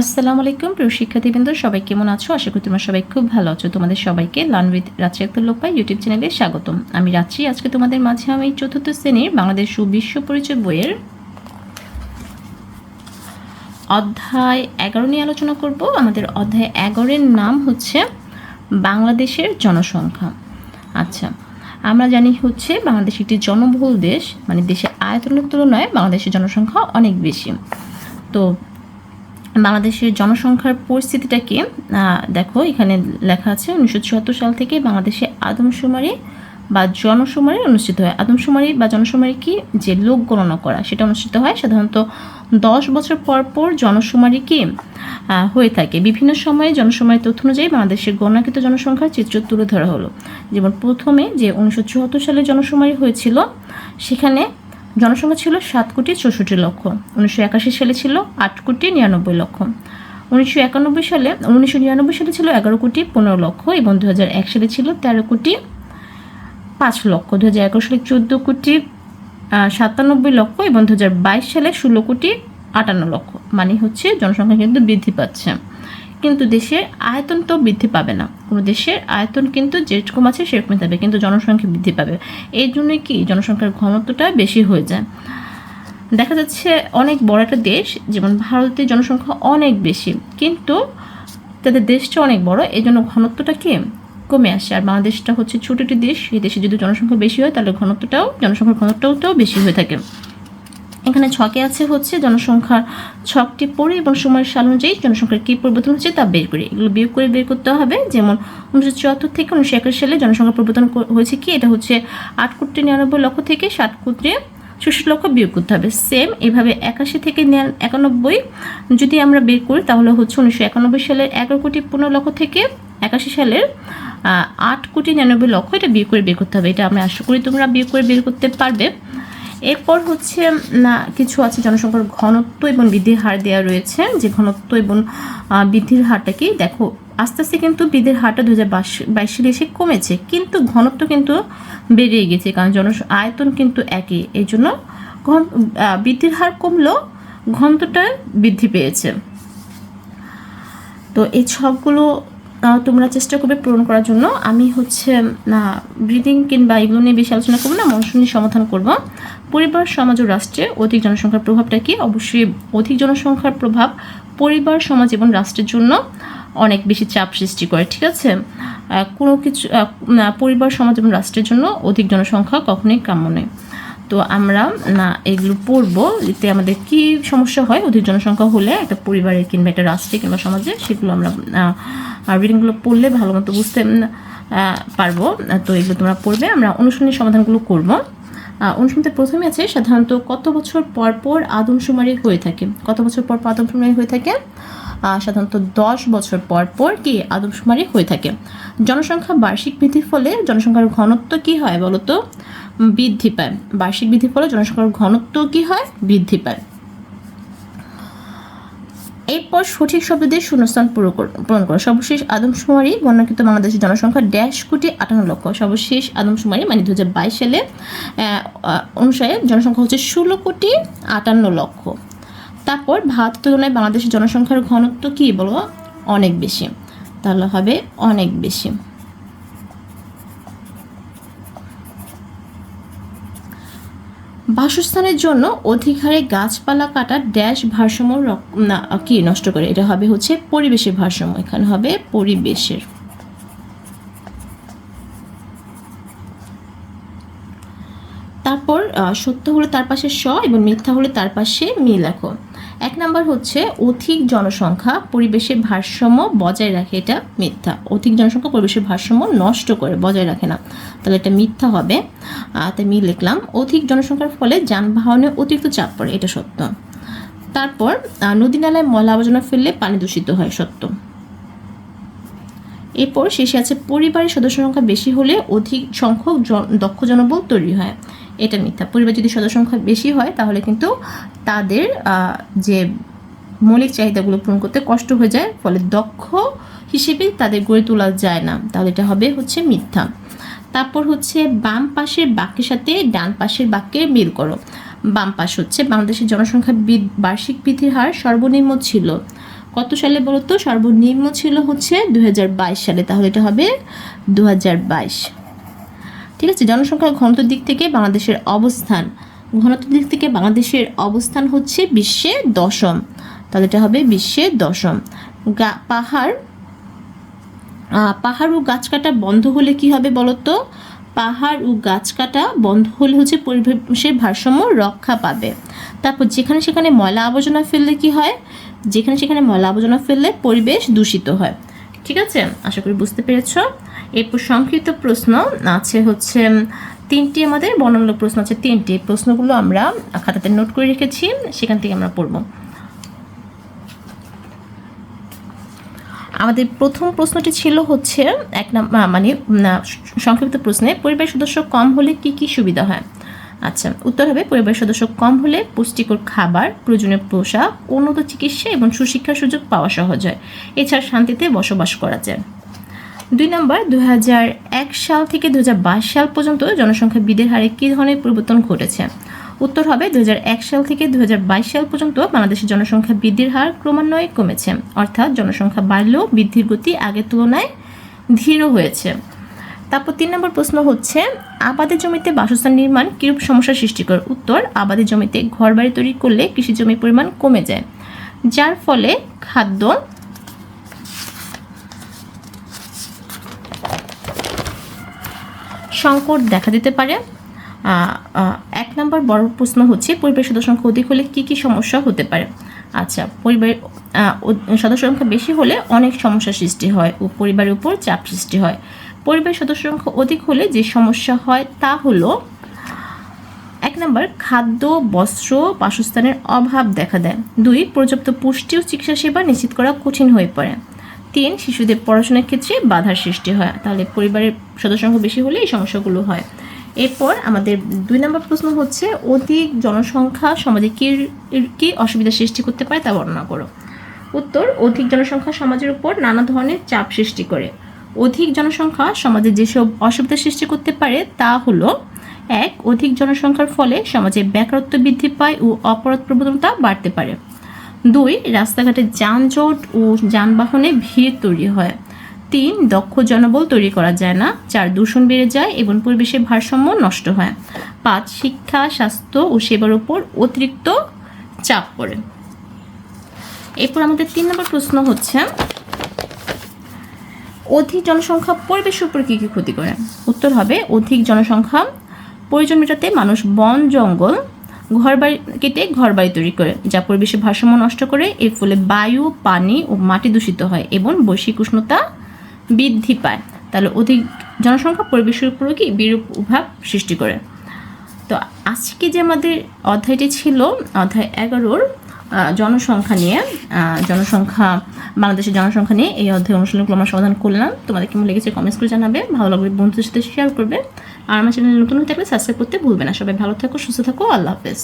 আসসালামু আলাইকুম প্রিয় শিক্ষার্থীবৃন্দ, সবাই কেমন আছো? আশা করি তোমরা সবাই খুব ভালো আছো। তোমাদের সবাইকে লার্ন উইথ রাত্রি আক্তার লোপাই ইউটিউব চ্যানেলে স্বাগতম। আমি রাত্রি। আজকে তোমাদের মাঝে আমি চতুর্থ শ্রেণীর বাংলাদেশ বিশ্ব পরিচয় বইয়ের অধ্যায় 11 নিয়ে আলোচনা করব। আমাদের অধ্যায় 11-এর নাম হচ্ছে বাংলাদেশের জনসংখ্যা। আচ্ছা, আমরা জানি হচ্ছে বাংলাদেশ একটি জনবহুল দেশ, মানে দেশের আয়তনের তুলনায় বাংলাদেশের জনসংখ্যা অনেক বেশি। তো বাংলাদেশের জনসংখ্যার পরিস্থিতিটা কি দেখো, এখানে লেখা আছে 1974 সাল থেকে বাংলাদেশে আদমশুমারি বা জনশুমারি অনুষ্ঠিত হয়। আদমশুমারি বা জনশুমারি কি, যে লোক গণনা করা, সেটা অনুষ্ঠিত হয় সাধারণত 10 বছর পর পর। জনশুমারি কি হয়ে থাকে বিভিন্ন সময়ে। জনশুমারির তথ্য অনুযায়ী বাংলাদেশের গণনাকৃত জনসংখ্যার চিত্র তুলে ধরা হলো। যেমন প্রথমে যে 1974 সালে জনশুমারি হয়েছিল, সেখানে জনসংখ্যা ছিল 7,64,00,000। 1981 সালে ছিল 8,99,00,000। 1999 সালে ছিল 11,15,00,000 এবং 2001 সালে ছিল 13,05,00,000। 2011 সালে 14,97,00,000 এবং 2022 সালে 16,58,00,000। মানে হচ্ছে জনসংখ্যা কিন্তু বৃদ্ধি পাচ্ছে, কিন্তু দেশের আয়তন তো বৃদ্ধি পাবে না। কোনো দেশের আয়তন কিন্তু যেরকম আছে সেরকমই থাকবে, কিন্তু জনসংখ্যা বৃদ্ধি পাবে। এই জন্যই কি জনসংখ্যার ঘনত্বটা বেশি হয়ে যায়। দেখা যাচ্ছে অনেক বড় একটা দেশ, যেমন ভারতের জনসংখ্যা অনেক বেশি, কিন্তু তাদের দেশটা অনেক বড়, এই জন্য ঘনত্বটা কি কমে আসে। আর বাংলাদেশটা হচ্ছে ছোট একটি দেশ, এই দেশে যদি জনসংখ্যা বেশি হয় তাহলে জনসংখ্যার ঘনত্বটাও বেশি হয়ে থাকে। এখানে ছকে আছে হচ্ছে জনসংখ্যার ছকটি পড়ে এবং সময়ের সাল অনুযায়ী জনসংখ্যার কী পরিবর্তন হচ্ছে তা বের করি। এগুলো বিয়োগ করে বের করতে হবে। যেমন 1974 থেকে 1981 সালে জনসংখ্যা পরিবর্তন হয়েছে কি, এটা হচ্ছে 8,99,00,000 থেকে 7,66,00,000 বিয়োগ করতে হবে। সেম এভাবে 81 থেকে 91 যদি আমরা বের করি তাহলে হচ্ছে 1991 সালের 11,15,00,000 থেকে 81 সালের 8,99,00,000 এটা বিয়োগ করে বের করতে হবে। এটা আমরা আশা করি তোমরা বিয়োগ করে বের করতে পারবে। এরপর হচ্ছে কিছু আছে জনসংখ্যার ঘনত্ব এবং বৃদ্ধির হার দেওয়া রয়েছে। যে ঘনত্ব এবং বৃদ্ধির হারটা কি দেখো, আস্তে আস্তে কিন্তু বৃদ্ধির হারটা 2022 সালে এসে কমেছে, কিন্তু ঘনত্ব কিন্তু বেড়ে গেছে, কারণ আয়তন কিন্তু একই। এই জন্য বৃদ্ধির হার কমলেও ঘনত্বটা বৃদ্ধি পেয়েছে। তো এই ছকগুলো তোমরা চেষ্টা করবে পূরণ করার জন্য। আমি হচ্ছে ব্রিদিং কিংবা এগুলো নিয়ে বেশি আলোচনা করবো না, মনসুনি সমাধান করব। পরিবার, সমাজ ও রাষ্ট্রে অধিক জনসংখ্যার প্রভাবটা কি? অবশ্যই অধিক জনসংখ্যার প্রভাব পরিবার, সমাজ এবং রাষ্ট্রের জন্য অনেক বেশি চাপ সৃষ্টি করে। ঠিক আছে, কোনো কিছু পরিবার, সমাজ এবং রাষ্ট্রের জন্য অধিক জনসংখ্যা কখনোই কাম্য নয়। তো আমরা এগুলো পড়বো, এতে আমাদের কি সমস্যা হয় অধিক জনসংখ্যা হলে একটা পরিবারে কিংবা একটা রাষ্ট্রে কিংবা সমাজে, সেগুলো আমরা রিডিংগুলো পড়লে ভালো মতো বুঝতে পারবো। তো এগুলো তোমরা পড়বে, আমরা অনুশীলনী সমাধানগুলো করবো। অনুশীলনীতে প্রথমে আছে সাধারণত কত বছর পর পর আদমশুমারি হয়ে থাকে। কত বছর পর পর আদমশুমারি হয়ে থাকে? সাধারণত 10 বছর পর পর কি আদমশুমারি হয়ে থাকে। জনসংখ্যা বার্ষিক বৃদ্ধির ফলে জনসংখ্যার ঘনত্ব কি হয় বলো তো? বৃদ্ধি পায়। বার্ষিক বৃদ্ধির ফলে জনসংখ্যার ঘনত্ব কি হয়? বৃদ্ধি পায়। এরপর সঠিক শব্দ দিয়ে শূন্যস্থান পূরণ করো। সর্বশেষ আদমশুমারি বর্ণনাকৃত বাংলাদেশের জনসংখ্যা 1,58,00,000। সর্বশেষ আদমশুমারি মানে 2022 সালে অনুসারে জনসংখ্যা হচ্ছে 16,58,00,000। তারপর ভারতের তুলনায় বাংলাদেশের জনসংখ্যার ঘনত্ব কি বলো? অনেক বেশি। তাহলে হবে অনেক বেশি। বাসস্থানের জন্য অধিক হারে গাছপালা কাটা ভারসাম্য কি নষ্ট করে? এটা হবে হচ্ছে পরিবেশের ভারসাম্য। এখানে হবে পরিবেশের। তারপর সত্য হলে তার পাশে স এবং মিথ্যা হলে তার পাশে মি লেখো। 1 নাম্বার হচ্ছে অধিক জনসংখ্যা পরিবেশের ভারসাম্য বজায় রাখে, এটা মিথ্যা। অধিক জনসংখ্যা পরিবেশের ভারসাম্য নষ্ট করে, বজায় রাখে না, তাহলে এটা মিথ্যা হবে। তাই মি লিখলাম। অধিক জনসংখ্যার ফলে যানবাহনে অতিরিক্ত চাপ পড়ে, এটা সত্য। তারপর নদী নালায় ময়লা আবর্জনা ফেললে পানি দূষিত হয়, সত্য। এরপর শেষে আছে পরিবারের সদস্য সংখ্যা বেশি হলে অধিক সংখ্যক দক্ষ জনবল তৈরি হয়, এটা মিথ্যা। পরিবার যদি সদস্য সংখ্যা বেশি হয় তাহলে কিন্তু তাদের যে মৌলিক চাহিদাগুলো পূরণ করতে কষ্ট হয়ে যায়, ফলে দক্ষ হিসেবে তাদের গড়ে তোলা যায় না, তাহলে এটা হবে হচ্ছে মিথ্যা। তারপর হচ্ছে বাম পাশের বাক্যের সাথে ডান পাশের বাক্যের মিল করো। বাম পাশ হচ্ছে বাংলাদেশের জনসংখ্যা বার্ষিক বৃদ্ধির হার সর্বনিম্ন ছিল কত সালে বলো তো? সর্বনিম্ন ছিল হচ্ছে 2022 সালে, তাহলে এটা হবে 2022। ঠিক আছে। জনসংখ্যার ঘনত্বের দিক থেকে বাংলাদেশের অবস্থান, ঘনত্বের দিক থেকে বাংলাদেশের অবস্থান হচ্ছে বিশ্বে দশম, তাহলে এটা হবে বিশ্বে দশম। পাহাড় ও গাছ কাটা বন্ধ হলে কি হবে বলো তো? পাহাড় ও গাছ কাটা বন্ধ হলে হচ্ছে পরিবেশের ভারসাম্য রক্ষা পাবে। তারপর যেখানে সেখানে ময়লা আবর্জনা ফেললে কি হয়? যেখানে সেখানে ময়লা আবর্জনা ফেললে পরিবেশ দূষিত হয়। ঠিক আছে, আশা করি বুঝতে পেরেছ। এরপর সংক্ষিপ্ত প্রশ্ন আছে হচ্ছে 3টি, আমাদের বর্ণনামূলক প্রশ্ন আছে 3টি। প্রশ্নগুলো আমরা খাতাতে নোট করে রেখেছি, সেখান থেকে আমরা পড়ব। আমাদের প্রথম প্রশ্নটি ছিল হচ্ছে সংক্ষিপ্ত প্রশ্নে পরিবার সদস্য কম হলে কি কি সুবিধা হয়? আচ্ছা, উত্তর হবে পরিবার সদস্য কম হলে পুষ্টিকর খাবার, প্রয়োজনীয় পোশাক, উন্নত চিকিৎসা এবং সুশিক্ষার সুযোগ পাওয়া সহজ হয়। এছাড়া শান্তিতে বসবাস করা যায়। 2 নম্বর, 2001 সাল থেকে 2022 সাল পর্যন্ত জনসংখ্যা বৃদ্ধির হারে কী ধরনের পরিবর্তন ঘটেছে? উত্তর হবে 2001 সাল থেকে 2022 সাল পর্যন্ত বাংলাদেশের জনসংখ্যা বৃদ্ধির হার ক্রমান্বয়ে কমেছে, অর্থাৎ জনসংখ্যা বাড়লেও বৃদ্ধির গতি আগের তুলনায় ধীর হয়েছে। তারপর 3 নম্বর প্রশ্ন হচ্ছে আবাদি জমিতে বাসস্থান নির্মাণ কিরূপ সমস্যার সৃষ্টি করে? উত্তর, আবাদি জমিতে ঘরবাড়ি তৈরি করলে কৃষি জমির পরিমাণ কমে যায়, যার ফলে খাদ্য সংকট দেখা দিতে পারে। 1 নম্বর বড় প্রশ্ন হচ্ছে পরিবারের সদস্য সংখ্যা অধিক হলে কি কি সমস্যা হতে পারে? আচ্ছা, পরিবারের সদস্য সংখ্যা বেশি হলে অনেক সমস্যার সৃষ্টি হয় ও পরিবারের উপর চাপ সৃষ্টি হয়। পরিবারের সদস্য সংখ্যা অধিক হলে যে সমস্যা হয় তা হলো 1 নম্বর, খাদ্য, বস্ত্র, বাসস্থানের অভাব দেখা দেয়। 2, পর্যাপ্ত পুষ্টি ও চিকিৎসা সেবা নিশ্চিত করা কঠিন হয়ে পড়ে। 3, শিশুদের পড়াশোনার ক্ষেত্রে বাধার সৃষ্টি হয়। তাহলে পরিবারের সদস্য সংখ্যা বেশি হলে এই সমস্যাগুলো হয়। এরপর আমাদের 2 নম্বর প্রশ্ন হচ্ছে অধিক জনসংখ্যা সমাজে কি অসুবিধা সৃষ্টি করতে পারে তা বর্ণনা করো। উত্তর, অধিক জনসংখ্যা সমাজের উপর নানা ধরনের চাপ সৃষ্টি করে। অধিক জনসংখ্যা সমাজে যেসব অসুবিধা সৃষ্টি করতে পারে তা হলো 1, অধিক জনসংখ্যার ফলে সমাজে বেকারত্ব বৃদ্ধি পায় ও অপরাধ প্রবণতা বাড়তে পারে। 2, রাস্তাঘাটে যানজট ও যানবাহনে ভিড় তৈরি হয়। 3, দক্ষ জনবল তৈরি করা যায় না। 4, দূষণ বেড়ে যায় এবং পরিবেশের ভারসাম্য নষ্ট হয়। 5, শিক্ষা, স্বাস্থ্য ও সেবার উপর অতিরিক্ত চাপ পড়ে। এরপর আমাদের 3 নম্বর প্রশ্ন হচ্ছে অধিক জনসংখ্যা পরিবেশের উপর কী কী ক্ষতি করে? উত্তর হবে অধিক জনসংখ্যা প্রয়োজন মেটাতে মানুষ বন জঙ্গল ঘরবাড়ি কেটে ঘরবাড়ি তৈরি করে, যা পরিবেশের ভারসাম্য নষ্ট করে। এর ফলে বায়ু, পানি ও মাটি দূষিত হয় এবং বৈশ্বিক উষ্ণতা বৃদ্ধি পায়। তাহলে অধিক জনসংখ্যা পরিবেশের উপরও কি বিরূপ প্রভাব সৃষ্টি করে। তো আজকে যে আমাদের অধ্যায়টি ছিল অধ্যায় 11 জনসংখ্যা নিয়ে, বাংলাদেশের জনসংখ্যা নিয়ে এই অধ্যায় অনুশীলনগুলো আমরা সমাধান করলাম। তোমাদের কেমন লেগেছে কমেন্টস করে জানাবে, ভালো লাগলে বন্ধুদের সাথে শেয়ার করবে, আর আমার চ্যানেল নতুন হয়ে থাকলে সাবস্ক্রাইব করতে ভুলবে না। সবাই ভালো থাকো, সুস্থ থাকো, আল্লাহ হাফেজ।